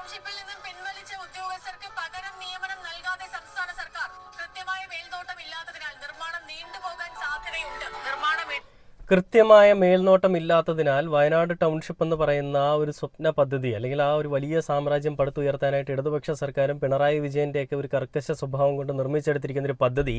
ടൗൺഷിപ്പിൽ നിന്നും പിൻവലിച്ച ഉദ്യോഗസ്ഥർക്ക് പകരം നിയമനം നൽകാതെ സംസ്ഥാന സർക്കാർ. കൃത്യമായ മേൽനോട്ടം ഇല്ലാത്തതിനാൽ നിർമ്മാണം നീണ്ടുപോകാൻ സാധ്യതയുണ്ട്. കൃത്യമായ മേൽനോട്ടം ഇല്ലാത്തതിനാൽ വയനാട് ടൗൺഷിപ്പ് എന്ന് പറയുന്ന ആ ഒരു സ്വപ്ന പദ്ധതി അല്ലെങ്കിൽ ആ ഒരു വലിയ സാമ്രാജ്യം പടുത്തുയർത്താനായിട്ട് ഇടതുപക്ഷ സർക്കാരും പിണറായി വിജയൻ്റെയൊക്കെ ഒരു കർക്കശ സ്വഭാവം കൊണ്ട് നിർമ്മിച്ചെടുത്തിരിക്കുന്ന ഒരു പദ്ധതി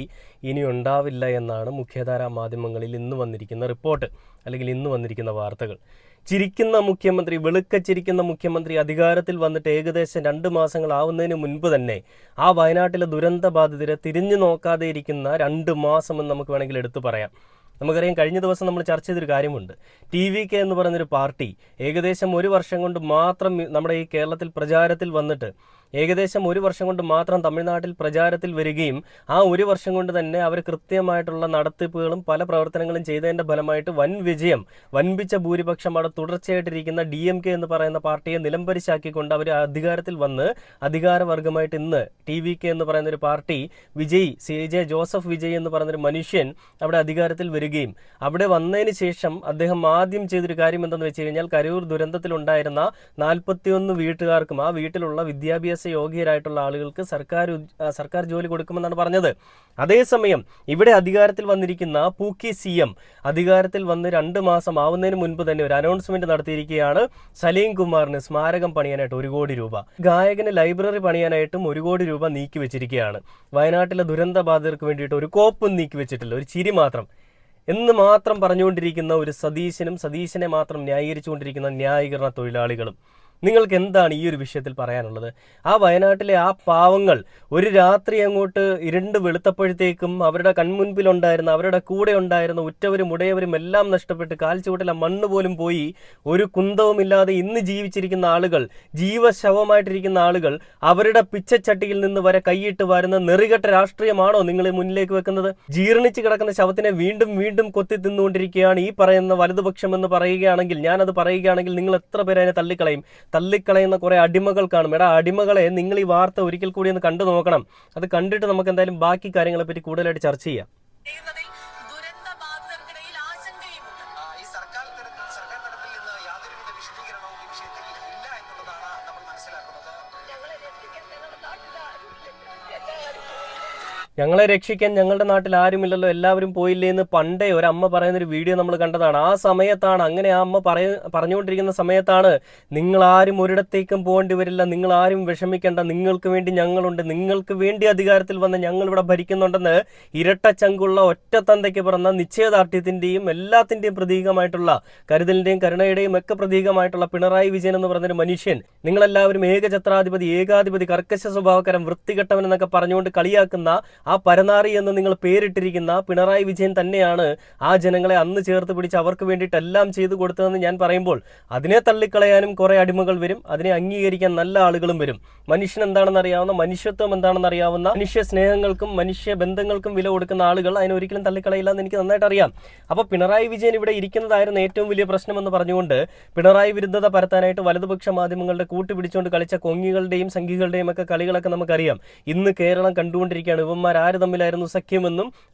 ഇനി ഉണ്ടാവില്ല എന്നാണ് മുഖ്യധാരാ മാധ്യമങ്ങളിൽ ഇന്ന് വന്നിരിക്കുന്ന റിപ്പോർട്ട് അല്ലെങ്കിൽ ഇന്ന് വന്നിരിക്കുന്ന വാർത്തകൾ. ചിരിക്കുന്ന മുഖ്യമന്ത്രി, വെളുക്കച്ചിരിക്കുന്ന മുഖ്യമന്ത്രി അധികാരത്തിൽ വന്നിട്ട് ഏകദേശം 2 മാസങ്ങളാവുന്നതിന് മുൻപ് തന്നെ ആ വയനാട്ടിലെ ദുരന്ത ബാധിതരെ തിരിഞ്ഞു നോക്കാതെ ഇരിക്കുന്ന 2 മാസമെന്ന് നമുക്ക് വേണമെങ്കിൽ എടുത്തു പറയാം. നമുക്കറിയാം, കഴിഞ്ഞ ദിവസം നമ്മൾ ചർച്ച ചെയ്തൊരു കാര്യമുണ്ട്. TVK എന്ന് പറയുന്നൊരു പാർട്ടി ഏകദേശം 1 വർഷം കൊണ്ട് മാത്രം നമ്മുടെ ഈ കേരളത്തിൽ പ്രചാരത്തിൽ വന്നിട്ട് ഏകദേശം 1 വർഷം കൊണ്ട് മാത്രം തമിഴ്നാട്ടിൽ പ്രചാരത്തിൽ വരികയും ആ 1 വർഷം കൊണ്ട് തന്നെ അവർ കൃത്യമായിട്ടുള്ള നടത്തിപ്പുകളും പല പ്രവർത്തനങ്ങളും ചെയ്തതിൻ്റെ ഫലമായിട്ട് വൻ വിജയം, വൻപിച്ച ഭൂരിപക്ഷം അവിടെ തുടർച്ചയായിട്ടിരിക്കുന്ന DMK എന്ന് പറയുന്ന പാർട്ടിയെ നിലംപരിശാക്കിക്കൊണ്ട് അവർ അധികാരത്തിൽ വന്ന് അധികാരവർഗമായിട്ട് ഇന്ന് TVK എന്ന് പറയുന്ന ഒരു party, Vijay CJ Joseph Vijay എന്ന് പറയുന്നൊരു മനുഷ്യൻ അവിടെ അധികാരത്തിൽ വരികയും അവിടെ വന്നതിന് ശേഷം അദ്ദേഹം ആദ്യം ചെയ്തൊരു കാര്യം എന്തെന്ന് വെച്ച് കഴിഞ്ഞാൽ കരൂർ ദുരന്തത്തിലുണ്ടായിരുന്ന 41 വീട്ടുകാർക്കും ആ വീട്ടിലുള്ള വിദ്യാഭ്യാസ യോഗ്യരായിട്ടുള്ള ആളുകൾക്ക് സർക്കാർ ജോലി കൊടുക്കുമെന്നാണ് പറഞ്ഞത്. അതേസമയം ഇവിടെ അധികാരത്തിൽ വന്നിരിക്കുന്ന പൂക്കി CM അധികാരത്തിൽ വന്ന് 2 മാസം ആവുന്നതിന് മുൻപ് തന്നെ ഒരു അനൗൺസ്മെന്റ് നടത്തിയിരിക്കുകയാണ്. സലീം കുമാറിന് സ്മാരകം പണിയാനായിട്ട് 1 കോടി രൂപ, ഗായകന് ലൈബ്രറി പണിയാനായിട്ടും 1 കോടി രൂപ നീക്കി വെച്ചിരിക്കുകയാണ്. വയനാട്ടിലെ ദുരന്ത ബാധിതർക്ക് വേണ്ടിയിട്ട് ഒരു കോപ്പും നീക്കി വെച്ചിട്ടില്ല, ഒരു ചിരി മാത്രം എന്ന് മാത്രം പറഞ്ഞുകൊണ്ടിരിക്കുന്ന ഒരു സതീശനെ മാത്രം ന്യായീകരിച്ചുകൊണ്ടിരിക്കുന്ന ന്യായീകരണ തൊഴിലാളികളും. നിങ്ങൾക്ക് എന്താണ് ഈ ഒരു വിഷയത്തിൽ പറയാനുള്ളത്? ആ വയനാട്ടിലെ ആ പാവങ്ങൾ ഒരു രാത്രി അങ്ങോട്ട് ഇരുണ്ട് വെളുത്തപ്പോഴത്തേക്കും അവരുടെ കൺമുൻപിലുണ്ടായിരുന്ന, അവരുടെ കൂടെ ഉണ്ടായിരുന്ന ഉറ്റവരും ഉടയവരും എല്ലാം നഷ്ടപ്പെട്ട് കാൽച്ചുവട്ടിലെ മണ്ണ് പോലും പോയി ഒരു കുന്തവുമില്ലാതെ ഇന്ന് ജീവിച്ചിരിക്കുന്ന ആളുകൾ, ജീവശവമായിട്ടിരിക്കുന്ന ആളുകൾ, അവരുടെ പിച്ചച്ചട്ടിയിൽ നിന്ന് വരെ കൈയിട്ട് വരുന്ന നെറികെട്ട രാഷ്ട്രീയമാണോ നിങ്ങൾ മുന്നിലേക്ക് വെക്കുന്നത്? ജീർണിച്ച് കിടക്കുന്ന ശവത്തിനെ വീണ്ടും വീണ്ടും കൊത്തി തിന്നുകൊണ്ടിരിക്കുകയാണ് ഈ പറയുന്ന വലതുപക്ഷം എന്ന് പറയുകയാണെങ്കിൽ, ഞാനത് പറയുകയാണെങ്കിൽ നിങ്ങൾ എത്ര പേരെ അതിനെ തള്ളിക്കളയുന്ന കുറെ അടിമകൾ കാണും. അടിമകളെ നിങ്ങൾ ഈ വാർത്ത ഒരിക്കൽ കൂടി ഒന്ന് കണ്ടു നോക്കണം. അത് കണ്ടിട്ട് നമുക്ക് എന്തായാലും ബാക്കി കാര്യങ്ങളെ പറ്റി കൂടുതലായിട്ട് ചർച്ച ചെയ്യാം. ഞങ്ങളെ രക്ഷിക്കാൻ ഞങ്ങളുടെ നാട്ടിൽ ആരുമില്ലല്ലോ, എല്ലാവരും പോയില്ലേ എന്ന് പണ്ടേ ഒരു അമ്മ പറയുന്നൊരു വീഡിയോ നമ്മൾ കണ്ടതാണ്. ആ സമയത്താണ്, അങ്ങനെ ആ അമ്മ പറഞ്ഞുകൊണ്ടിരിക്കുന്ന സമയത്താണ്, നിങ്ങളാരും ഒരിടത്തേക്കും പോകേണ്ടി വരില്ല, നിങ്ങളാരും വിഷമിക്കേണ്ട, നിങ്ങൾക്ക് വേണ്ടി ഞങ്ങളുണ്ട്, നിങ്ങൾക്ക് വേണ്ടി അധികാരത്തിൽ വന്ന് ഞങ്ങൾ ഇവിടെ ഭരിക്കുന്നുണ്ടെന്ന് ഇരട്ടച്ചങ്കുള്ള ഒറ്റത്തന്തയ്ക്ക് പിറന്ന നിശ്ചയദാർഢ്യത്തിന്റെയും എല്ലാത്തിന്റെയും പ്രതീകമായിട്ടുള്ള, കരുതലിന്റെയും കരുണയുടെയും ഒക്കെ പ്രതീകമായിട്ടുള്ള പിണറായി വിജയൻ എന്ന് പറഞ്ഞൊരു മനുഷ്യൻ, നിങ്ങളെല്ലാവരും ഏകാധിപതി, കർക്കശ സ്വഭാവക്കാരൻ, വൃത്തികെട്ടവൻ എന്നൊക്കെ പറഞ്ഞുകൊണ്ട് കളിയാക്കുന്ന ആ പരനാറി എന്ന് നിങ്ങൾ പേരിട്ടിരിക്കുന്ന പിണറായി വിജയൻ തന്നെയാണ് ആ ജനങ്ങളെ അന്ന് ചേർത്ത് പിടിച്ച് അവർക്ക് വേണ്ടിയിട്ട് എല്ലാം ചെയ്തു കൊടുത്തതെന്ന് ഞാൻ പറയുമ്പോൾ അതിനെ തള്ളിക്കളയാനും കുറെ അടിമകൾ വരും, അതിനെ അംഗീകരിക്കാൻ നല്ല ആളുകളും വരും. മനുഷ്യൻ എന്താണെന്ന് അറിയാവുന്ന, മനുഷ്യത്വം എന്താണെന്ന് അറിയാവുന്ന, മനുഷ്യ സ്നേഹങ്ങൾക്കും മനുഷ്യ ബന്ധങ്ങൾക്കും വില കൊടുക്കുന്ന ആളുകൾ അതിനെ ഒരിക്കലും തള്ളിക്കളയില്ല എന്ന് എനിക്ക് നന്നായിട്ട് അറിയാം. അപ്പോൾ പിണറായി വിജയൻ ഇവിടെ ഇരിക്കുന്നതായിരുന്നു ഏറ്റവും വലിയ പ്രശ്നമെന്ന് പറഞ്ഞുകൊണ്ട് പിണറായി വിരുദ്ധത പരത്താനായിട്ട് വലതുപക്ഷ മാധ്യമങ്ങളുടെ കൂട്ടുപിടിച്ചുകൊണ്ട് കളിച്ച കൊങ്ങികളുടെയും സംഘികളുടെയും ഒക്കെ കളികളൊക്കെ നമുക്കറിയാം. ഇന്ന് കേരളം കണ്ടുകൊണ്ടിരിക്കുകയാണ് ഇവന്മാർ ആര് തമ്മിലായിരുന്നു സഖ്യമെന്നും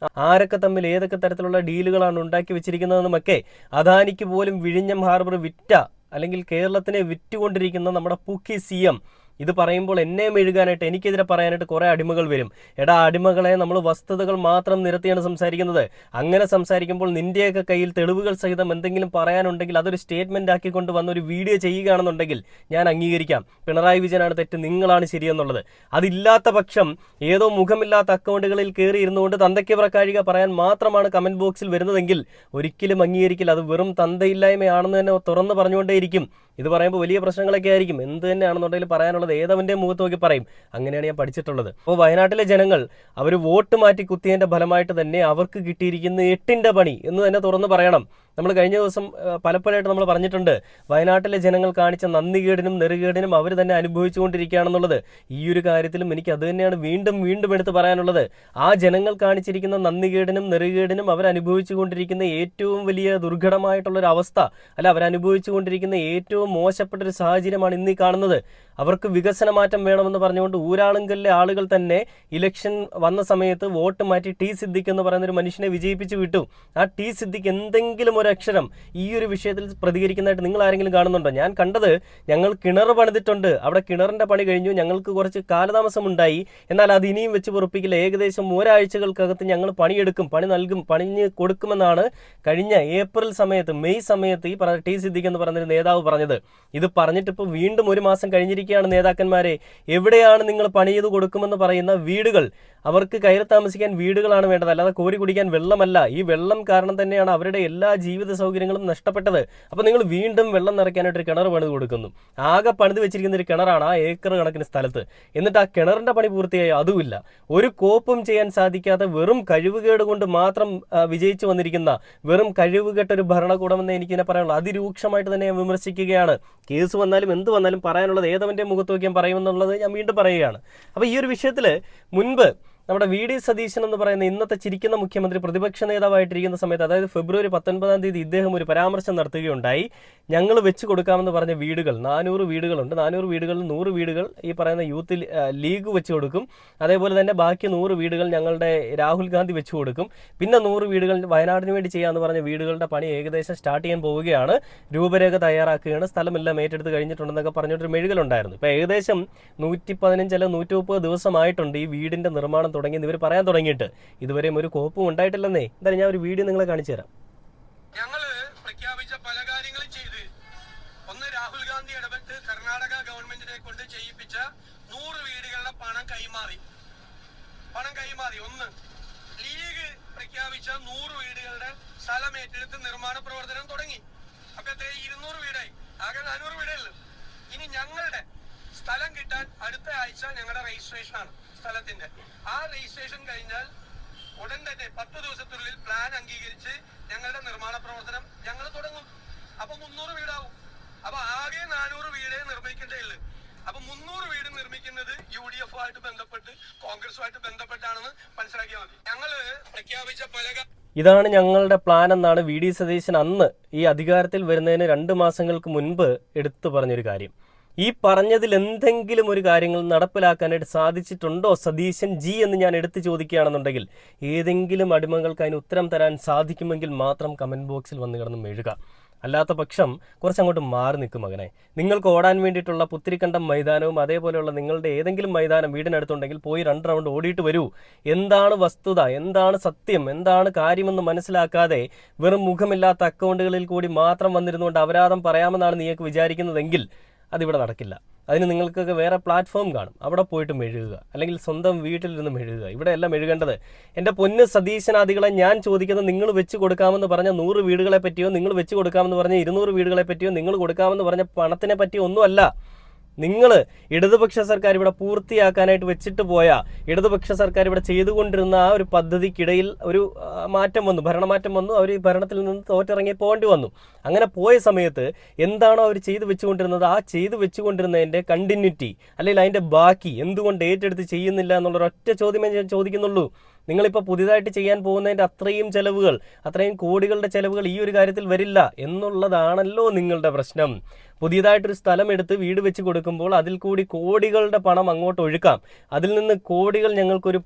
ആരൊക്കെ തമ്മിൽ ഏതൊക്കെ തരത്തിലുള്ള ഡീലുകളാണ് ഉണ്ടാക്കി വെച്ചിരിക്കുന്നതെന്നുമൊക്കെ. അദാനിക്ക് പോലും വിഴിഞ്ഞം ഹാർബർ വിറ്റ അല്ലെങ്കിൽ കേരളത്തിനെ വിറ്റുകൊണ്ടിരിക്കുന്ന നമ്മുടെ പൂക്കി CM ഇത് പറയുമ്പോൾ എന്നെ മെഴുകാനായിട്ട്, എനിക്കെതിരെ പറയാനായിട്ട് കുറെ അടിമകൾ വരും. അടിമകളെ നമ്മൾ വസ്തുതകൾ മാത്രം നിരത്തിയാണ് സംസാരിക്കുന്നത്. അങ്ങനെ സംസാരിക്കുമ്പോൾ നിന്റെയൊക്കെ കയ്യിൽ തെളിവുകൾ സഹിതം എന്തെങ്കിലും പറയാനുണ്ടെങ്കിൽ അതൊരു സ്റ്റേറ്റ്മെന്റ് ആക്കിക്കൊണ്ട് വന്ന ഒരു വീഡിയോ ചെയ്യുകയാണെന്നുണ്ടെങ്കിൽ ഞാൻ അംഗീകരിക്കാം, പിണറായി വിജയനാണ് തെറ്റ്, നിങ്ങളാണ് ശരിയെന്നുള്ളത്. അതില്ലാത്ത പക്ഷം ഏതോ മുഖമില്ലാത്ത അക്കൗണ്ടുകളിൽ കയറി ഇരുന്നുകൊണ്ട് തന്തയ്ക്ക് പ്രക്കാഴിക പറയാൻ മാത്രമാണ് കമന്റ് ബോക്സിൽ വരുന്നതെങ്കിൽ ഒരിക്കലും അംഗീകരിക്കില്ല. അത് വെറും തന്തയില്ലായ്മയാണെന്ന് തന്നെ തുറന്ന് പറഞ്ഞുകൊണ്ടേയിരിക്കും. ഇത് പറയുമ്പോൾ വലിയ പ്രശ്നങ്ങളൊക്കെ ആയിരിക്കും. എന്ത് തന്നെയാണെന്നുണ്ടെങ്കിൽ പറയാനുള്ളത് ഏതവൻ്റെ മുഖത്ത് നോക്കി പറയും. അങ്ങനെയാണ് ഞാൻ പഠിച്ചിട്ടുള്ളത്. അപ്പോൾ വയനാട്ടിലെ ജനങ്ങൾ അവർ വോട്ട് മാറ്റി കുത്തിയതിൻ്റെ ഫലമായിട്ട് തന്നെ അവർക്ക് കിട്ടിയിരിക്കുന്ന 8ന്റെ പണി എന്ന് തന്നെ തുറന്ന് പറയണം. നമ്മൾ കഴിഞ്ഞ ദിവസം പലപ്പോഴായിട്ട് നമ്മൾ പറഞ്ഞിട്ടുണ്ട്, വയനാട്ടിലെ ജനങ്ങൾ കാണിച്ച നന്ദികേടിനും നെറുകേടിനും അവർ തന്നെ അനുഭവിച്ചുകൊണ്ടിരിക്കുകയാണെന്നുള്ളത്. ഈ ഒരു കാര്യത്തിലും എനിക്ക് അത് തന്നെയാണ് വീണ്ടും വീണ്ടും എടുത്ത് പറയാനുള്ളത്. ആ ജനങ്ങൾ കാണിച്ചിരിക്കുന്ന നന്ദികേടിനും നെറുകേടിനും അവർ അനുഭവിച്ചുകൊണ്ടിരിക്കുന്ന ഏറ്റവും വലിയ ദുർഘടമായിട്ടുള്ളൊരു അവസ്ഥ, അല്ല അവരനുഭവിച്ചുകൊണ്ടിരിക്കുന്ന ഏറ്റവും മോശപ്പെട്ടൊരു സാഹചര്യമാണ് ഇന്ന് ഈ കാണുന്നത്. അവർക്ക് വികസന മാറ്റം വേണമെന്ന് പറഞ്ഞുകൊണ്ട് ഊരാളുങ്കലിലെ ആളുകൾ തന്നെ ഇലക്ഷൻ വന്ന സമയത്ത് വോട്ട് മാറ്റി T സിദ്ദിഖ് എന്ന് പറയുന്ന ഒരു മനുഷ്യനെ വിജയിപ്പിച്ചു വിട്ടു. ആ T സിദ്ദിഖ് എന്തെങ്കിലും ഒരു ഒരു അക്ഷരം ഈ ഒരു വിഷയത്തിൽ പ്രതികരിക്കുന്നതായിട്ട് നിങ്ങൾ ആരെങ്കിലും കാണുന്നുണ്ടോ? ഞാൻ കണ്ടത് ഞങ്ങൾ കിണർ പണിതിട്ടുണ്ട്, അവിടെ കിണറിന്റെ പണി കഴിഞ്ഞു, ഞങ്ങൾക്ക് കുറച്ച് കാലതാമസം ഉണ്ടായി, എന്നാൽ അത് ഇനിയും വെച്ച് പൊറുപ്പിക്കില്ല, ഏകദേശം ഒരാഴ്ചകൾക്കകത്ത് ഞങ്ങൾ പണിയെടുക്കും, പണി നൽകും, പണിഞ്ഞ് കൊടുക്കുമെന്നാണ് കഴിഞ്ഞ ഏപ്രിൽ സമയത്ത്, മെയ് സമയത്ത് ഈ ടി സിദ്ദിഖ് എന്ന് പറഞ്ഞൊരു നേതാവ് പറഞ്ഞത്. ഇത് പറഞ്ഞിട്ട് ഇപ്പോൾ വീണ്ടും ഒരു മാസം കഴിഞ്ഞിരിക്കുകയാണ്. നേതാക്കന്മാരെ, എവിടെയാണ് നിങ്ങൾ പണി ചെയ്ത് കൊടുക്കുമെന്ന് പറയുന്ന വീടുകൾ? അവർക്ക് കയറി താമസിക്കാൻ വീടുകളാണ് വേണ്ടത്, അല്ലാതെ കോരി കുടിക്കാൻ വെള്ളമല്ല. ഈ വെള്ളം കാരണം തന്നെയാണ് അവരുടെ എല്ലാ ജീവിത സൗകര്യങ്ങളും നഷ്ടപ്പെട്ടത്. അപ്പോൾ നിങ്ങൾ വീണ്ടും വെള്ളം നിറയ്ക്കാനായിട്ട് ഒരു കിണർ പണിത് കൊടുക്കുന്നു. ആകെ പണിത് വെച്ചിരിക്കുന്ന ഒരു കിണറാണ് ആ ഏക്കർ കണക്കിന് സ്ഥലത്ത്. എന്നിട്ട് ആ കിണറിന്റെ പണി പൂർത്തിയായി അതുമില്ല. ഒരു കോപ്പും ചെയ്യാൻ സാധിക്കാതെ വെറും കഴിവുകേട് കൊണ്ട് മാത്രം വിജയിച്ചു വന്നിരിക്കുന്ന വെറും കഴിവുകെട്ടൊരു ഭരണകൂടമെന്ന് എനിക്കിനെ പറയാനുള്ളൂ. അതിരൂക്ഷമായിട്ട് തന്നെ ഞാൻ വിമർശിക്കുകയാണ്. കേസ് വന്നാലും എന്ത് വന്നാലും പറയാനുള്ളത് ഏതവന്റെ മുഖത്ത് നോക്കിയാൽ പറയുമെന്നുള്ളത് ഞാൻ വീണ്ടും പറയുകയാണ്. അപ്പോൾ ഈ ഒരു വിഷയത്തിൽ മുൻപ് നമ്മുടെ വി.ഡി. സതീശൻ എന്ന് പറയുന്ന ഇന്നത്തെ ചിരിക്കുന്ന മുഖ്യമന്ത്രി പ്രതിപക്ഷ നേതാവായിട്ടിരിക്കുന്ന സമയത്ത്, അതായത് ഫെബ്രുവരി 19-ാം തീയതി ഇദ്ദേഹം ഒരു പരാമർശം നടത്തുകയുണ്ടായി. ഞങ്ങൾ വെച്ച് കൊടുക്കാമെന്ന് പറഞ്ഞ വീടുകൾ 400 വീടുകളുണ്ട്, 400 വീടുകളിൽ 100 വീടുകൾ ഈ പറയുന്ന യൂത്ത് ലീഗ് വെച്ച് കൊടുക്കും, അതേപോലെ തന്നെ ബാക്കി 100 വീടുകൾ ഞങ്ങളുടെ രാഹുൽ ഗാന്ധി വെച്ച് കൊടുക്കും, പിന്നെ 100 വീടുകൾ വയനാടിന് വേണ്ടി ചെയ്യാമെന്ന് പറഞ്ഞ വീടുകളുടെ പണി ഏകദേശം സ്റ്റാർട്ട് ചെയ്യാൻ പോവുകയാണ്, രൂപരേഖ തയ്യാറാക്കുകയാണ്, സ്ഥലമെല്ലാം ഏറ്റെടുത്ത് കഴിഞ്ഞിട്ടുണ്ടെന്നൊക്കെ പറഞ്ഞിട്ടൊരു മെഴുകലുണ്ടായിരുന്നു. ഇപ്പോൾ ഏകദേശം 115 അല്ല 130 ദിവസമായിട്ടുണ്ട് ഈ വീടിന്റെ നിർമ്മാണം തുടങ്ങി ഇവർ പറയാൻ തുടങ്ങിയിട്ട്. ഇതുവരെയും ഒരു കോപ്പും ഉണ്ടായിട്ടില്ലെന്നേ. എന്തായാലും ഞാൻ ഒരു വീഡിയോ നിങ്ങളെ കാണിച്ചു തരാം. ഞങ്ങള് പ്രഖ്യാപിച്ച പല കാര്യങ്ങളും ചെയ്ത്, ഒന്ന് രാഹുൽ ഗാന്ധി ഇടപെട്ട് കർണാടക ഗവൺമെന്റിനെ കൊണ്ട് ചെയ്യിപ്പിച്ച 100 വീടുകളുടെ പണം കൈമാറി. ഒന്ന് ലീഗ് പ്രഖ്യാപിച്ച 100 വീടുകളുടെ സ്ഥലം ഏറ്റെടുത്ത് നിർമ്മാണ പ്രവർത്തനം തുടങ്ങി. അപ്പൊ 200 വീടായി, ആകെ 400 വീടേ. ഇനി ഞങ്ങളുടെ സ്ഥലം കിട്ടാൻ അടുത്ത ആഴ്ച ഞങ്ങളുടെ രജിസ്ട്രേഷൻ ആണ് സ്ഥലത്തിന്റെ. ആ രജിസ്ട്രേഷൻ കഴിഞ്ഞാൽ ഉടൻ തന്നെ 10 ദിവസത്തിനുള്ളിൽ പ്ലാൻ അംഗീകരിച്ച് ഞങ്ങളുടെ നിർമ്മാണ പ്രവർത്തനം ഞങ്ങൾ തുടങ്ങും. അപ്പൊ 300 വീടാവും. അപ്പൊ ആകെ 400 വീടേ നിർമ്മിക്കേണ്ടേ ഉള്ളൂ. അപ്പൊ 300 വീട് നിർമ്മിക്കുന്നത് UDF ആയിട്ട് ബന്ധപ്പെട്ട് കോൺഗ്രസുമായിട്ട് ബന്ധപ്പെട്ടാണെന്ന് മനസ്സിലാക്കിയാൽ മതി. ഞങ്ങള് പ്രഖ്യാപിച്ച പല ഇതാണ് ഞങ്ങളുടെ പ്ലാൻ എന്നാണ് വി.ഡി. സതീശൻ അന്ന് ഈ അധികാരത്തിൽ വരുന്നതിന് 2 മാസങ്ങൾക്ക് മുൻപ് എടുത്തു പറഞ്ഞൊരു കാര്യം. ഈ പറഞ്ഞതിൽ എന്തെങ്കിലും ഒരു കാര്യങ്ങൾ നടപ്പിലാക്കാനായിട്ട് സാധിച്ചിട്ടുണ്ടോ സതീശൻ ജി എന്ന് ഞാൻ എടുത്തു ചോദിക്കുകയാണെന്നുണ്ടെങ്കിൽ, ഏതെങ്കിലും അടിമകൾക്ക് അതിന് ഉത്തരം തരാൻ സാധിക്കുമെങ്കിൽ മാത്രം കമന്റ് ബോക്സിൽ വന്ന് കിടന്ന് മെഴുക. അല്ലാത്ത പക്ഷം കുറച്ചങ്ങോട്ട് മാറി നിൽക്കും മകനെ. നിങ്ങൾക്ക് ഓടാൻ വേണ്ടിയിട്ടുള്ള പുത്തിരിക്കണ്ടം മൈതാനവും അതേപോലെയുള്ള നിങ്ങളുടെ ഏതെങ്കിലും മൈതാനം വീടിനടുത്തുണ്ടെങ്കിൽ പോയി 2 റൗണ്ട് ഓടിയിട്ട് വരൂ. എന്താണ് വസ്തുത, എന്താണ് സത്യം, എന്താണ് കാര്യമെന്ന് മനസ്സിലാക്കാതെ വെറും മുഖമില്ലാത്ത അക്കൗണ്ടുകളിൽ കൂടി മാത്രം വന്നിരുന്നുകൊണ്ട് അപരാധം പറയാമെന്നാണ് നീക്ക് വിചാരിക്കുന്നതെങ്കിൽ അതിവിടെ നടക്കില്ല. അതിന് നിങ്ങൾക്കൊക്കെ വേറെ പ്ലാറ്റ്ഫോം കാണും, അവിടെ പോയിട്ട് മെഴുകുക, അല്ലെങ്കിൽ സ്വന്തം വീട്ടിലിരുന്ന് മെഴുകുക. ഇവിടെ എല്ലാം മെഴുകേണ്ടത് എൻ്റെ പൊന്ന് സതീശനാദികളെ ഞാൻ ചോദിക്കുന്നത്, നിങ്ങൾ വെച്ച് കൊടുക്കാമെന്ന് പറഞ്ഞ 100 വീടുകളെ പറ്റിയോ, നിങ്ങൾ വെച്ച് കൊടുക്കാമെന്ന് പറഞ്ഞ 200 വീടുകളെ പറ്റിയോ, നിങ്ങൾ കൊടുക്കാമെന്ന് പറഞ്ഞ പണത്തിനെ പറ്റിയോ ഒന്നുമല്ല. നിങ്ങൾ ഇടതുപക്ഷ സർക്കാർ ഇവിടെ പൂർത്തിയാക്കാനായിട്ട് വെച്ചിട്ട് പോയ, ഇടതുപക്ഷ സർക്കാർ ഇവിടെ ചെയ്തുകൊണ്ടിരുന്ന ആ ഒരു പദ്ധതിക്കിടയിൽ ഒരു മാറ്റം വന്നു, ഭരണമാറ്റം വന്നു. അവർ ഈ ഭരണത്തിൽ നിന്ന് തോറ്റിറങ്ങി പോകേണ്ടി വന്നു. അങ്ങനെ പോയ സമയത്ത് എന്താണോ അവർ ചെയ്തു വെച്ചുകൊണ്ടിരുന്നത്, ആ ചെയ്തു വെച്ചുകൊണ്ടിരുന്നതിൻ്റെ കണ്ടിന്യൂറ്റി അല്ലെങ്കിൽ അതിൻ്റെ ബാക്കി എന്തുകൊണ്ട് ഏറ്റെടുത്ത് ചെയ്യുന്നില്ല എന്നുള്ളൊരൊറ്റ ചോദ്യമേ ഞാൻ ചോദിക്കുന്നുള്ളൂ. നിങ്ങളിപ്പോൾ പുതിയതായിട്ട് ചെയ്യാൻ പോകുന്നതിൻ്റെ അത്രയും ചെലവുകൾ, അത്രയും കോടികളുടെ ചെലവുകൾ ഈ ഒരു കാര്യത്തിൽ വരില്ല എന്നുള്ളതാണല്ലോ നിങ്ങളുടെ പ്രശ്നം. പുതിയതായിട്ടൊരു സ്ഥലം എടുത്ത് വീട് വെച്ച് കൊടുക്കുമ്പോൾ അതിൽ കൂടി കോടികളുടെ പണം അങ്ങോട്ട് ഒഴുക്കാം, അതിൽ നിന്ന് കോടികൾ ഞങ്ങൾക്കൊരു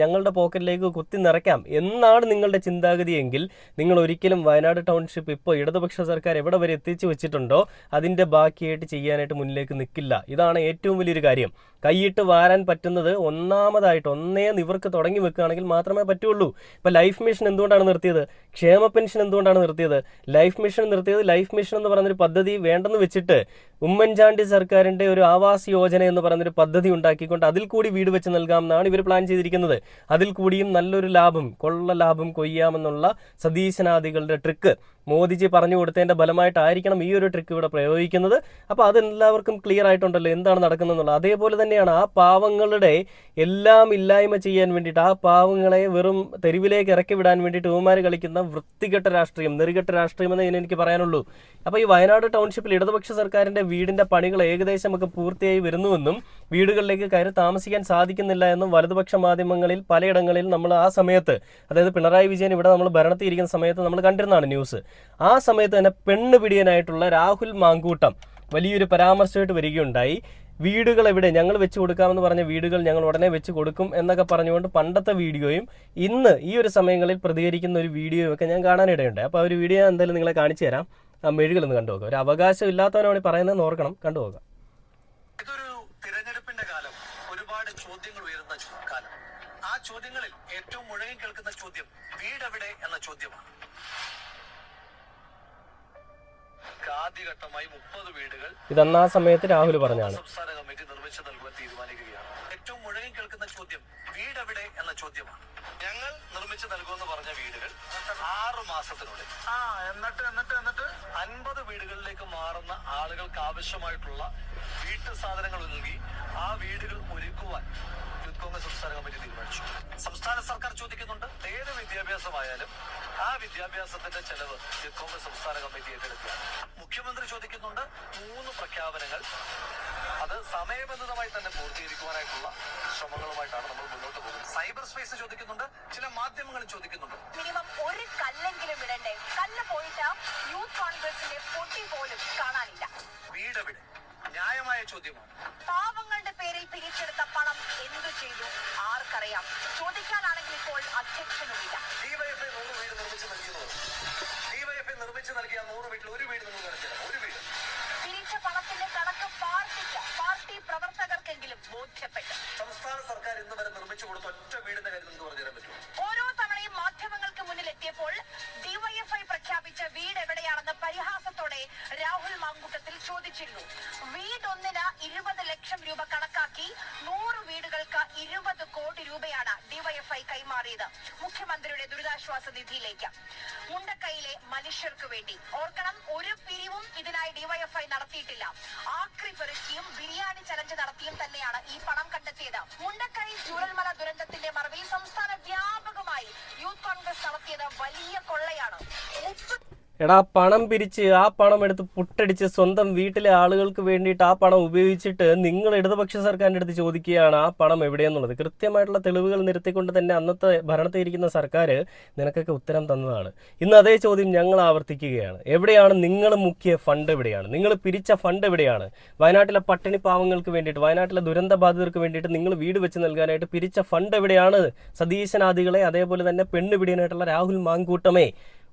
ഞങ്ങളുടെ പോക്കറ്റിലേക്ക് കുത്തി നിറയ്ക്കാം എന്നാണ് നിങ്ങളുടെ ചിന്താഗതിയെങ്കിൽ, നിങ്ങൾ ഒരിക്കലും വയനാട് ടൗൺഷിപ്പ് ഇപ്പോൾ ഇടതുപക്ഷ സർക്കാർ എവിടെ വരെ എത്തിച്ചു വെച്ചിട്ടുണ്ടോ അതിൻ്റെ ബാക്കിയായിട്ട് ചെയ്യാനായിട്ട് മുന്നിലേക്ക് നിൽക്കില്ല. ഇതാണ് ഏറ്റവും വലിയൊരു കാര്യം. കൈയിട്ട് വാരാൻ പറ്റുന്നത് ഒന്നേ നിവർക്ക് തുടങ്ങി വെക്കുകയാണെങ്കിൽ മാത്രമേ പറ്റുള്ളൂ. ഇപ്പോൾ ലൈഫ് മിഷൻ എന്തുകൊണ്ടാണ് നിർത്തിയത്? ക്ഷേമ പെൻഷൻ എന്തുകൊണ്ടാണ് നിർത്തിയത്? ലൈഫ് മിഷൻ നിർത്തിയത്, ലൈഫ് മിഷൻ എന്ന് പറയുന്നൊരു പദ്ധതി വേണ്ടെന്ന് വെച്ചിട്ട് ഉമ്മൻചാണ്ടി സർക്കാരിൻ്റെ ഒരു ആവാസ് യോജന എന്ന് പറയുന്നൊരു പദ്ധതി ഉണ്ടാക്കിക്കൊണ്ട് അതിൽ കൂടി വീട് വെച്ച് നൽകാമെന്നാണ് ഇവർ പ്ലാൻ ചെയ്തിരിക്കുന്നത്. അതിൽ കൂടിയും നല്ലൊരു ലാഭം, കൊള്ള ലാഭം കൊയ്യാമെന്നുള്ള സതീശനാദികളുടെ ട്രിക്ക് മോദിജി പറഞ്ഞു കൊടുത്തതിൻ്റെ ഫലമായിട്ടായിരിക്കണം ഈ ഒരു ട്രിക്ക് ഇവിടെ പ്രയോഗിക്കുന്നത്. അപ്പോൾ അതെല്ലാവർക്കും ക്ലിയർ ആയിട്ടുണ്ടല്ലോ എന്താണ് നടക്കുന്നതെന്നുള്ളത്. അതേപോലെ തന്നെയാണ് ആ പാവങ്ങളുടെ എല്ലാം ഇല്ലായ്മ ചെയ്യാൻ വേണ്ടിയിട്ട്, ആ പാവങ്ങളെ വെറും തെരുവിലേക്ക് ഇറക്കി വിടാൻ വേണ്ടിയിട്ട് ഇവന്മാർ കളിക്കുന്ന വൃത്തികെട്ട രാഷ്ട്രീയം, നെറികെട്ട രാഷ്ട്രീയം എന്നേ എനിക്ക് പറയാനുള്ളൂ. അപ്പോൾ ഈ വയനാട് ടൗൺഷിപ്പിൽ ഇടതുപക്ഷ സർക്കാരിൻ്റെ വീടിൻ്റെ പണികൾ ഏകദേശം ഒക്കെ പൂർത്തിയായി വരുന്നുവെന്നും വീടുകളിലേക്ക് കയറി താമസിക്കാൻ സാധിക്കുന്നില്ല എന്നും വലതുപക്ഷ മാധ്യമങ്ങളിൽ പലയിടങ്ങളിൽ നമ്മൾ ആ സമയത്ത്, അതായത് പിണറായി വിജയൻ ഇവിടെ നമ്മൾ ഭരണത്തിൽ ഇരിക്കുന്ന സമയത്ത് നമ്മൾ കണ്ടിരുന്നതാണ് ന്യൂസ്. ആ സമയത്ത് തന്നെ പെണ്ണുപിടിയനായിട്ടുള്ള രാഹുൽ മാങ്കൂട്ടം വലിയൊരു പരാമർശമായിട്ട് വരികയുണ്ടായി. വീടുകൾ എവിടെ, ഞങ്ങൾ വെച്ച് കൊടുക്കാമെന്ന് പറഞ്ഞ വീടുകൾ ഞങ്ങൾ ഉടനെ വെച്ച് കൊടുക്കും എന്നൊക്കെ പറഞ്ഞുകൊണ്ട് പണ്ടത്തെ വീഡിയോയും ഇന്ന് ഈ ഒരു സമയങ്ങളിൽ പ്രതികരിക്കുന്ന ഒരു വീഡിയോയും ഒക്കെ ഞാൻ കാണാനിടയുണ്ട്. അപ്പോൾ ആ ഒരു വീഡിയോ ഞാൻ എന്തായാലും നിങ്ങളെ കാണിച്ചു തരാം. ആ മെഴുകളൊന്ന് കണ്ടുപോകാം. ഒരു അവകാശം ഇല്ലാത്തവനാണ് പറയുന്നതെന്ന് ഓർക്കണം, കണ്ടുപോകാം. ഇതൊരു തിരഞ്ഞെടുപ്പിന്റെ കാലം, ഒരുപാട് ചോദ്യങ്ങൾ ഉയരുന്ന കാലം. ആ ചോദ്യങ്ങളിൽ ഏറ്റവും മുഴങ്ങി കേൾക്കുന്ന ചോദ്യം വീടെവിടെ എന്ന ചോദ്യമാണ്. ആദ്യഘട്ടമായി 30 വീടുകൾ ഇതന്നാ സമയത്ത് രാഹുൽ പറഞ്ഞാണ്. സംസ്ഥാന കമ്മിറ്റി നിർമ്മിച്ചു നൽകുവാൻ തീരുമാനിക്കുകയാണ്. ഏറ്റവും മുഴങ്ങി കേൾക്കുന്ന ചോദ്യം വീടെവിടെ എന്ന ചോദ്യമാണ്. ഞങ്ങൾ നിർമ്മിച്ചു നൽകുമെന്ന് പറഞ്ഞ വീടുകൾ 6 മാസത്തിനുള്ളിൽ എന്നിട്ട് 50 വീടുകളിലേക്ക് മാറുന്ന ആളുകൾക്ക് ആവശ്യമായിട്ടുള്ള വീട്ടു സാധനങ്ങൾ നൽകി ആ വീടുകൾ ഒരുക്കുവാൻ യൂത്ത് കോൺഗ്രസ് സംസ്ഥാന കമ്മിറ്റി തീരുമാനിച്ചു. സംസ്ഥാന സർക്കാർ ചോദിക്കുന്നുണ്ട് ഏത് വിദ്യാഭ്യാസമായാലും ആ വിദ്യാഭ്യാസത്തിന്റെ ചെലവ് യൂത്ത് കോൺഗ്രസ് സംസ്ഥാന കമ്മിറ്റി ഏറ്റെടുക്കുകയാണ്. മുഖ്യമന്ത്രി ചോദിക്കുന്നുണ്ട് 3 പ്രഖ്യാപനങ്ങൾ, അത് സമയബന്ധിതമായി തന്നെ പൂർത്തീകരിക്കുവാനായിട്ടുള്ള ശ്രമങ്ങളുമായിട്ടാണ് നമ്മൾ മുന്നോട്ട് പോകുന്നത്. സൈബർ സ്പേസ് ചോദിക്കുന്നുണ്ട്, ചില മാധ്യമങ്ങൾ ചോദിക്കുന്നുണ്ട്. മിനിമം ഒരു കല്ലെങ്കിലും ഇടണ്ടേ? കല്ല് പോയിട്ട് യൂത്ത് കോൺഗ്രസിന്റെ പൊട്ടി പോലും കാണാനില്ല. വീടെവിടെ? ന്യായമായ ചോദ്യമാണ്. പാവങ്ങളുടെ പേരിൽ പിരിച്ചെടുത്ത പണം എന്തു ചെയ്തു ആർക്കറിയാം? ചോദിക്കാനാണെങ്കിൽ ഇപ്പോൾ അധ്യക്ഷനുമില്ല. ഡിവൈഎഫ്ഐ 100 വീട് നിർമ്മിച്ചു നൽകിയത്, ഡിവൈഎഫ്ഐ നിർമ്മിച്ചു നൽകിയ 100 വീട്ടിൽ ഒരു വീട് നിങ്ങൾ കാണിച്ചില്ല. ഒരു വീട് പിരിച്ച പണത്തിന്റെ കണക്ക് പാർട്ടി പ്രവർത്തകർക്കെങ്കിലും ബോധ്യപ്പെട്ടു. സംസ്ഥാന സർക്കാർ ഇന്ന് വരെ നിർമ്മിച്ചു കൊടുത്ത ഒറ്റ വീടിന്റെ കാര്യം നിങ്ങൾക്ക് പറഞ്ഞു തരാൻ പറ്റുമോ? ഓരോ തവണയും മാധ്യമങ്ങൾക്ക് മുന്നിൽ എത്തിയപ്പോൾ ഡിവൈഎഫ്ഐ പ്രഖ്യാപിച്ച വീട് എവിടെയാണെന്ന് പരിഹാസത്തോടെ രാഹുൽ മാങ്കൂട്ടത്തിൽ ചോദിച്ചിരുന്നു. വീടൊന്നിന് 20 ലക്ഷം രൂപ കണക്കാക്കി 100 വീടുകൾക്ക് 20 കോടി രൂപയാണ് ഡിവൈഎഫ്ഐ കൈമാറിയത് മുഖ്യമന്ത്രിയുടെ ദുരിതാശ്വാസ നിധിയിലേക്ക്. മുണ്ടക്കൈയിലെ മനുഷ്യർക്ക് വേണ്ടി. ഓർക്കണം, ഒരു പിരിവും ഇതിനായി ഡിവൈഎഫ്ഐ നടത്തിയിട്ടില്ല. ആക്രി പെറുക്കിയും ബിരിയാണി ചലഞ്ച് നടത്തിയും തന്നെയാണ് ഈ പണം കണ്ടെത്തിയത്. മുണ്ടക്കൈ ചൂരൽമല ദുരന്തത്തിന്റെ മറവിൽ സംസ്ഥാന വ്യാപകമായി യൂത്ത് കോൺഗ്രസ് നടത്തിയത് വലിയ കൊള്ളയാണ്. എടാ, പണം പിരിച്ച് ആ പണം എടുത്ത് പുട്ടടിച്ച് സ്വന്തം വീട്ടിലെ ആളുകൾക്ക് വേണ്ടിയിട്ട് ആ പണം ഉപയോഗിച്ചിട്ട് നിങ്ങൾ ഇടതുപക്ഷ സർക്കാരിൻ്റെ അടുത്ത് ചോദിക്കുകയാണ് ആ പണം എവിടെയെന്നുള്ളത്. കൃത്യമായിട്ടുള്ള തെളിവുകൾ നിരത്തിക്കൊണ്ട് തന്നെ അന്നത്തെ ഭരണത്തിൽ ഇരിക്കുന്ന സർക്കാർ നിനക്കൊക്കെ ഉത്തരം തന്നതാണ്. ഇന്ന് അതേ ചോദ്യം ഞങ്ങൾ ആവർത്തിക്കുകയാണ്. എവിടെയാണ് നിങ്ങൾ മുക്കിയ ഫണ്ട്? എവിടെയാണ് നിങ്ങൾ പിരിച്ച ഫണ്ട്? എവിടെയാണ് വയനാട്ടിലെ പട്ടിണി പാവങ്ങൾക്ക് വേണ്ടിയിട്ട്, വയനാട്ടിലെ ദുരന്ത ബാധിതർക്ക് വേണ്ടിയിട്ട് നിങ്ങൾ വീട് വെച്ച് നൽകാനായിട്ട് പിരിച്ച ഫണ്ട് എവിടെയാണ്? സതീശനാദികളെ, അതേപോലെ തന്നെ പെണ്ണുപിടിയനായിട്ടുള്ള രാഹുൽ മാങ്കൂട്ടമേ,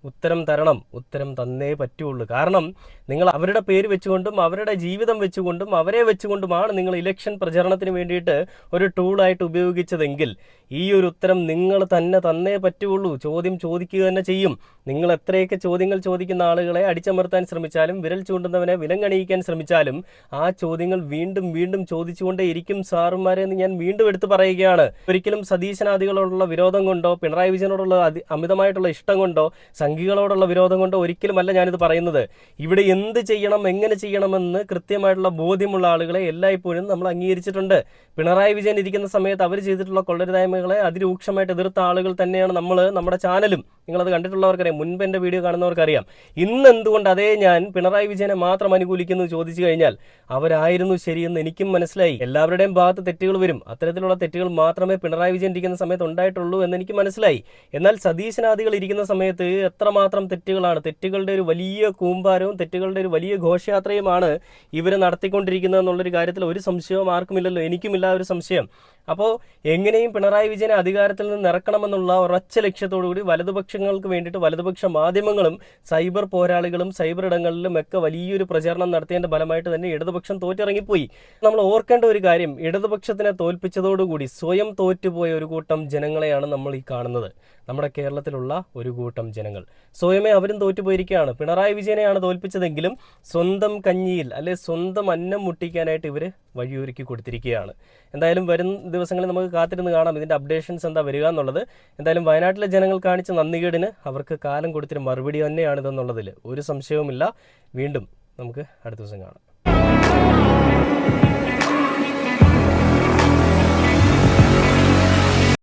ഉത്തരം തരണം. ഉത്തരം തന്നേ പറ്റുള്ളൂ. കാരണം നിങ്ങൾ അവരുടെ പേര് വെച്ചുകൊണ്ടും അവരുടെ ജീവിതം വെച്ചുകൊണ്ടും അവരെ വെച്ചുകൊണ്ടുമാണ് നിങ്ങൾ ഇലക്ഷൻ പ്രചരണത്തിന് വേണ്ടിയിട്ട് ഒരു ടൂളായിട്ട് ഉപയോഗിച്ചതെങ്കിൽ ഈ ഒരു ഉത്തരം നിങ്ങൾ തന്നെ തന്നേ പറ്റുള്ളൂ. ചോദ്യം ചോദിക്കുക തന്നെ ചെയ്യും. നിങ്ങൾ എത്രയൊക്കെ ചോദ്യങ്ങൾ ചോദിക്കുന്ന ആളുകളെ അടിച്ചമർത്താൻ ശ്രമിച്ചാലും, വിരൽ ചൂണ്ടുന്നവനെ വിലങ്ങണിയിക്കാൻ ശ്രമിച്ചാലും ആ ചോദ്യങ്ങൾ വീണ്ടും വീണ്ടും ചോദിച്ചുകൊണ്ടേ ഇരിക്കും സാറുമാരെ എന്ന് ഞാൻ വീണ്ടും എടുത്തു പറയുകയാണ്. ഒരിക്കലും സതീശനാദികളോടുള്ള വിരോധം കൊണ്ടോ പിണറായി വിജയനോടുള്ള അമിതമായിട്ടുള്ള ഇഷ്ടം കൊണ്ടോ സംഘികളോടുള്ള വിരോധം കൊണ്ടോ ഒരിക്കലുമല്ല ഞാനിത് പറയുന്നത്. ഇവിടെ എന്ത് ചെയ്യണം, എങ്ങനെ ചെയ്യണമെന്ന് കൃത്യമായിട്ടുള്ള ബോധ്യമുള്ള ആളുകളെ എല്ലായ്പ്പോഴും നമ്മൾ അംഗീകരിച്ചിട്ടുണ്ട്. പിണറായി വിജയൻ ഇരിക്കുന്ന സമയത്ത് അവർ ചെയ്തിട്ടുള്ള കൊള്ളരുതായ്മകളെ അതിരൂക്ഷമായിട്ട് എതിർത്ത ആളുകൾ തന്നെയാണ് നമ്മൾ. നമ്മുടെ ചാനലും നിങ്ങളത് കണ്ടിട്ടുള്ളവർക്കറിയാം, മുൻപ് എൻ്റെ വീഡിയോ കാണുന്നവർക്കറിയാം. ഇന്ന് എന്തുകൊണ്ട് അതേ ഞാൻ പിണറായി വിജയനെ മാത്രം അനുകൂലിക്കുന്നു ചോദിച്ചു കഴിഞ്ഞാൽ അവരായിരുന്നു ശരിയെന്ന് എനിക്കും മനസ്സിലായി. എല്ലാവരുടെയും ഭാഗത്ത് തെറ്റുകൾ വരും. അത്തരത്തിലുള്ള തെറ്റുകൾ മാത്രമേ പിണറായി വിജയൻ ഇരിക്കുന്ന സമയത്ത് ഉണ്ടായിട്ടുള്ളൂ എന്ന് എനിക്ക് മനസ്സിലായി. എന്നാൽ സതീശനാദികൾ ഇരിക്കുന്ന സമയത്ത് എത്രമാത്രം തെറ്റുകളാണ്, തെറ്റുകളുടെ ഒരു വലിയ കൂമ്പാരവും തെറ്റുകളുടെ ഒരു വലിയ ഘോഷയാത്രയുമാണ് ഇവർ നടത്തിക്കൊണ്ടിരിക്കുന്നത് എന്നുള്ളൊരു കാര്യത്തിൽ ഒരു സംശയവും ആർക്കുമില്ലല്ലോ. എനിക്കുമില്ല ഒരു സംശയം. അപ്പോൾ എങ്ങനെയും പിണറായി വിജയനെ അധികാരത്തിൽ നിന്ന് ഇറക്കണമെന്നുള്ള ഉറച്ച ലക്ഷ്യത്തോടുകൂടി വലതുപക്ഷങ്ങൾക്ക് വേണ്ടിയിട്ട് വലതുപക്ഷ മാധ്യമങ്ങളും സൈബർ പോരാളികളും സൈബർ ഇടങ്ങളിലും ഒക്കെ വലിയൊരു പ്രചാരണം നടത്തിയതിൻ്റെ ഫലമായിട്ട് തന്നെ ഇടതുപക്ഷം തോറ്റിറങ്ങിപ്പോയി. നമ്മൾ ഓർക്കേണ്ട ഒരു കാര്യം, ഇടതുപക്ഷത്തിനെ തോൽപ്പിച്ചതോടുകൂടി സ്വയം തോറ്റുപോയ ഒരു കൂട്ടം ജനങ്ങളെയാണ് നമ്മൾ ഈ കാണുന്നത്. നമ്മുടെ കേരളത്തിലുള്ള ഒരു കൂട്ടം ജനങ്ങൾ സ്വയമേ അവരും തോറ്റുപോയിരിക്കുകയാണ്. പിണറായി വിജയനെയാണ് തോൽപ്പിച്ചതെങ്കിലും സ്വന്തം കഞ്ഞിയിൽ അല്ലെ സ്വന്തം അന്നം മുട്ടിക്കാനായിട്ട് ഇവർ വഴിയൊരുക്കി കൊടുത്തിരിക്കുകയാണ്. എന്തായാലും വരും ദിവസങ്ങളിൽ നമുക്ക് കാത്തിരുന്ന് കാണാം ഇതിൻ്റെ അപ്ഡേഷൻസ് എന്താ വരിക എന്നുള്ളത്. എന്തായാലും വയനാട്ടിലെ ജനങ്ങൾ കാണിച്ച നന്ദികേടിന് അവർക്ക് കാലം കൊടുത്തിട്ട് മറുപടി തന്നെയാണിതെന്നുള്ളതിൽ ഒരു സംശയവുമില്ല. വീണ്ടും നമുക്ക് അടുത്ത ദിവസം കാണാം.